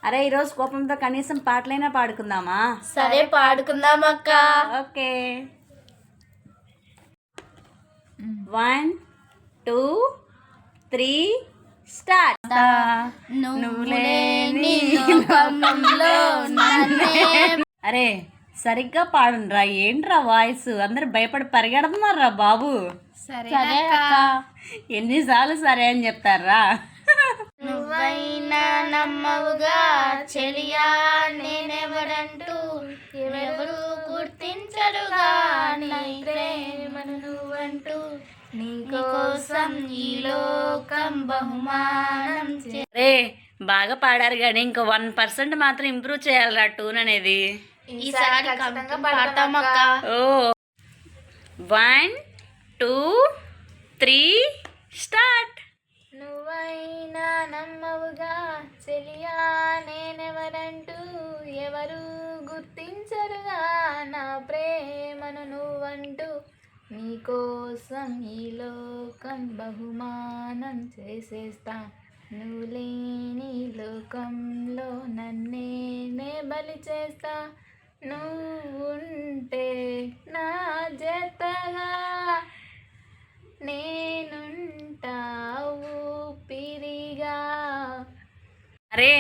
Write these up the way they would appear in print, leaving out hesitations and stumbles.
అరే ఈరోజు కోపంతో కనీసం పాటలైనా పాడుకుందామా? సరే పాడుకుందాం అక్క. Okay 1 2 3 start. నువ్వులేని లోకంలో నన్నే. అరే సరిగ్గా పాడుండ్రా, ఏంట్రా వాయిస్? అందరు భయపడి పరిగెడుతున్నారా బాబు. సరే అక్క. ఎన్నిసార్లు సరే అని చెప్తారా? నువ్వైనా నమ్మవుగా చెలియా నేనెవడంటూ ఎవరు గుర్తించరుగా నీ ప్రేమను నువ్వంటూ నీకోసం ఈ లోకం బహుమానం రే బాగా పాడారు కానీ ఇంకా 1% మాత్రం ఇంప్రూవ్ చేయాలరా ట్యూన్ అనేది. ఈసారి ఖచ్చితంగా పాడతాం అక్క. ఓ 1 2 3 స్టార్ట్. నువ్వైనా నమ్మవుగా చెలియా నేనెవరంటూ ఎవరు గుర్తించరుగా నా ప్రేమను నువ్వంటూ నీకోసం ఈ లోకం బహుమానం చేసేస్తా. నువ్వు లేని లోకంలో నన్నే బలి చేస్తా. నువ్వుంటే నా జతగా నేనుంటా ఊపిరిగా. అరే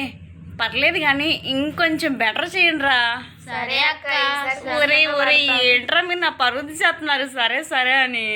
పర్లేదు కానీ ఇంకొంచెం బెటర్ చేయండి రా. సరే అక్క. ఒరే ఒరే ఏంట్రా మీరు నా పరువు తీసేస్తున్నారు సరే సరే అని.